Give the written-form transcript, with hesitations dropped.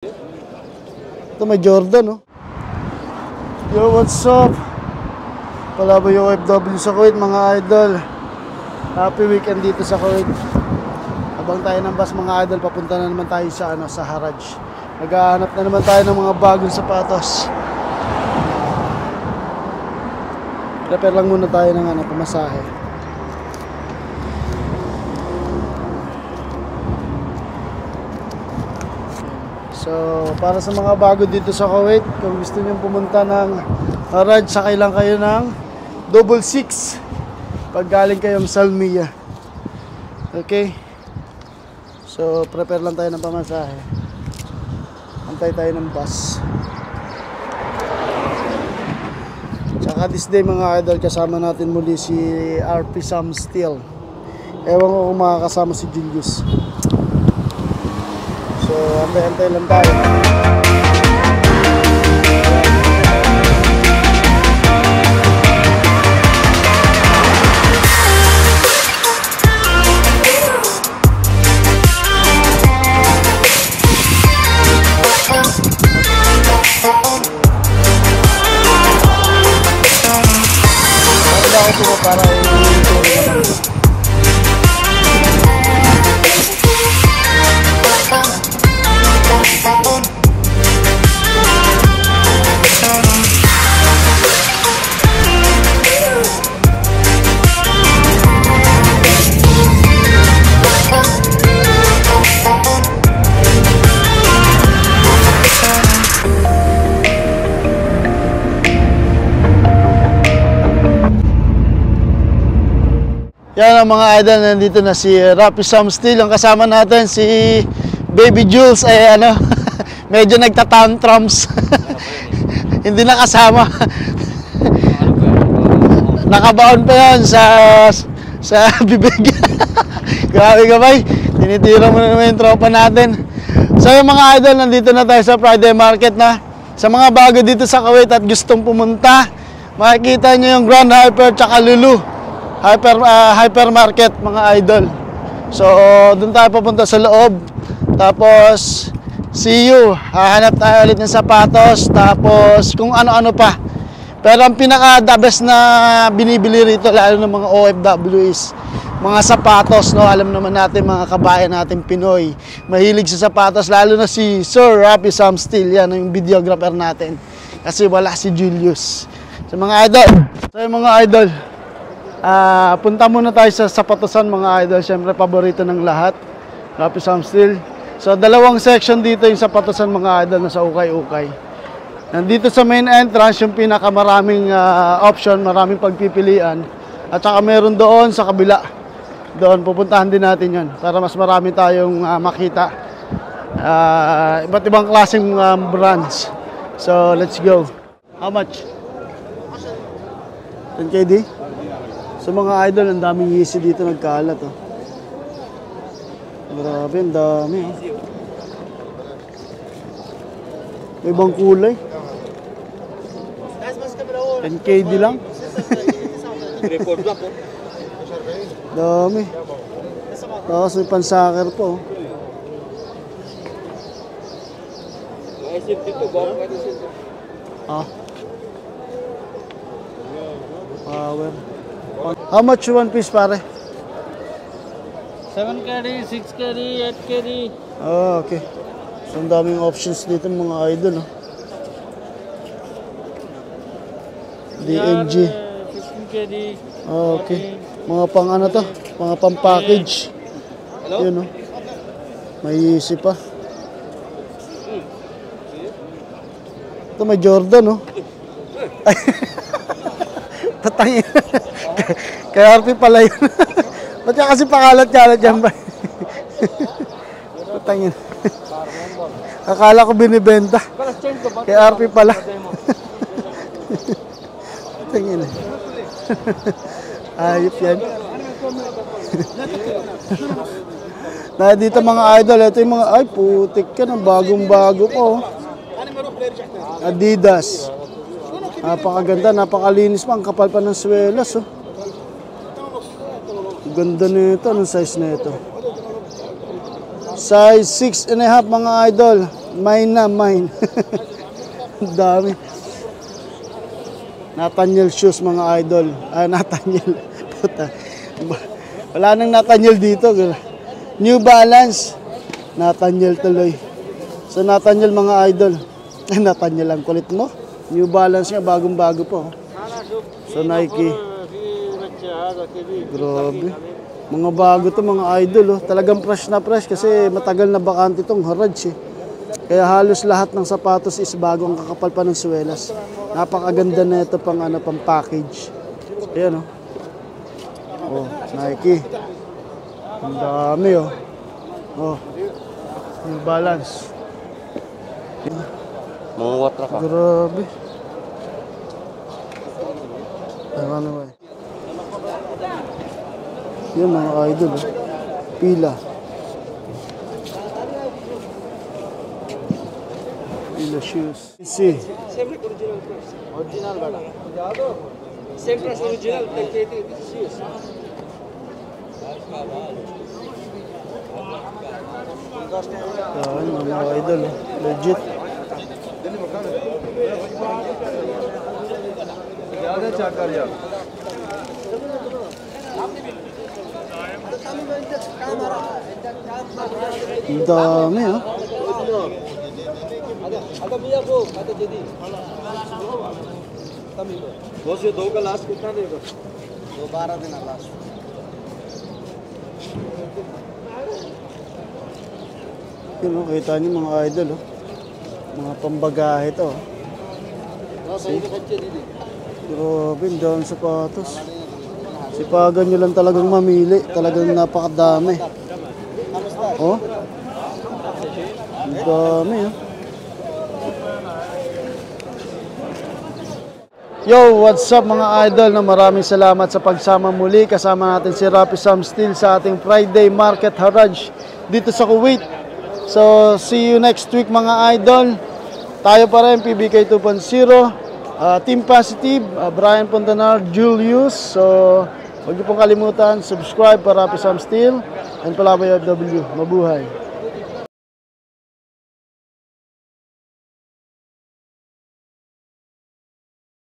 Ito may Jordan, oh. Yo, what's up? Pala ba yung OFW sa Kuwait, mga idol? Happy weekend dito sa Kuwait. Habang tayo ng bus, mga idol, papunta na naman tayo sa, sa Haraj. Naghahanap na naman tayo ng mga bagong sapatos. Prepare lang muna tayo ng pamasahe. So, para sa mga bago dito sa Kuwait, kung gusto nyo pumunta ng Haraj, sakay lang kayo ng 66 pag galing kayong Salmiya. Okay? So, prepare lang tayo ng pamasahe. Antay tayo ng bus. Tsaka this day, mga idol, kasama natin muli si RP Sam Steel. Ewan ko kung makakasama si Julius. So, antay-antay lang tayo. Para yan ang mga idol, nandito na si RP Sam Steel. Ang kasama natin si Baby Jules ay medyo nagtatantrums. Hindi na kasama. Nakabaon pa yan sa bibig. Grabe ka bay, tinitira mo na naman yung tropa natin. So yung mga idol, nandito na tayo sa Friday Market na. Sa mga bago dito sa Kuwait at gustong pumunta, makikita nyo yung Grand Hyper tsaka Lulu hypermarket, mga idol. So doon tayo papunta sa loob. Tapos see you, hahanap tayo ulit ng sapatos. Tapos kung ano-ano pa. Pero ang pinaka the best na binibili rito, lalo ng mga OFW, is mga sapatos, no? Alam naman natin, mga kabayan natin Pinoy, mahilig sa sapatos. Lalo na si Sir RP Sam Steel, yan yung videographer natin. Kasi wala si Julius. So mga idol, punta muna tayo sa sapatosan, mga idol. Siyempre, paborito ng lahat, RP Sam Steel. So, dalawang section dito yung sapatosan, mga idol, na sa ukay-ukay. Nandito sa main entrance, yung pinakamaraming option, maraming pagpipilian. At saka meron doon sa kabila. Doon, pupuntahan din natin yun para mas marami tayong makita. Iba't ibang klaseng brands. So, let's go. How much? 10KD? So mga idol, ang daming Yeezy dito nagkalat, oh. Grabe, ang dami, oh. May ibang kulay. 10KD lang. Dami. Tapos may pansakar po, oh. Power. How much one piece, pare? 7KD, 6KD, 8KD. Oh, okay. So, ang daming options dito, mga idol, oh. DNG. 15KD. Oh, okay. Mga pang ano to? Mga pang package. Yun, oh. May Yeezy pa. Ito may Jordan, oh. Tatangin. Kaya RP pala yun. Ba't ka kasi pakalat-kalat dyan ba? Tatangin. Akala ko binibenta. Kaya RP pala. Tatangin. Ayop yan. Na dito mga idol, ito yung mga, ay putik ka ng bagong-bago po. Adidas. Napakaganda, napakalinis pa. Ang kapal pa ng swelas, oh. Ganda nito. Anong size nito? Size 6.5, mga idol. Mine na, mine. Ang dami. Nathaniel shoes mga idol. Nathaniel. Puta. Wala nang Nathaniel dito. New Balance. Nathaniel tuloy. So Nathaniel mga idol. Nathaniel ang kulit mo. New Balance nga, bagong-bago po. So Nike. Grabe. Mga bago to mga idol. Oh. Talagang fresh na fresh kasi matagal na bakante itong Harrods. Kaya halos lahat ng sapatos is bago, ang kakapal pa ng suwelas. Napakaganda na ito pang, pang package. Ayan oh. Nike. Ang dami oh. New Balance. Mga watra ka. Grabe. Ano ba? Yan mga idol. Pila. Pila shoes. See. Same like original price. Original bata. Same price original. Take it. This is Yan mga idol. Legit. Ang dami ah. बस ये 2 का लास्ट कितना देगा? 12 देना last. Yun oh, kita niyo mga idol oh. Mga pambagahe to. See? Grabe, ang dami sapatos. Sipagan nyo lang talagang mamili. Talagang napakadami. Oh. Ang dami oh. Yo, what's up mga idol? Maraming salamat sa pagsama muli. Kasama natin si Rapi Sam Steel sa ating Friday Market Haraj dito sa Kuwait. So, see you next week mga idol. Tayo pa rin, PBK 2.0. Team Positive, Brian Pontanar, Julius. So, huwag niyo pong kalimutan, subscribe para Rapi Sam Steel and Palabay FW. Mabuhay!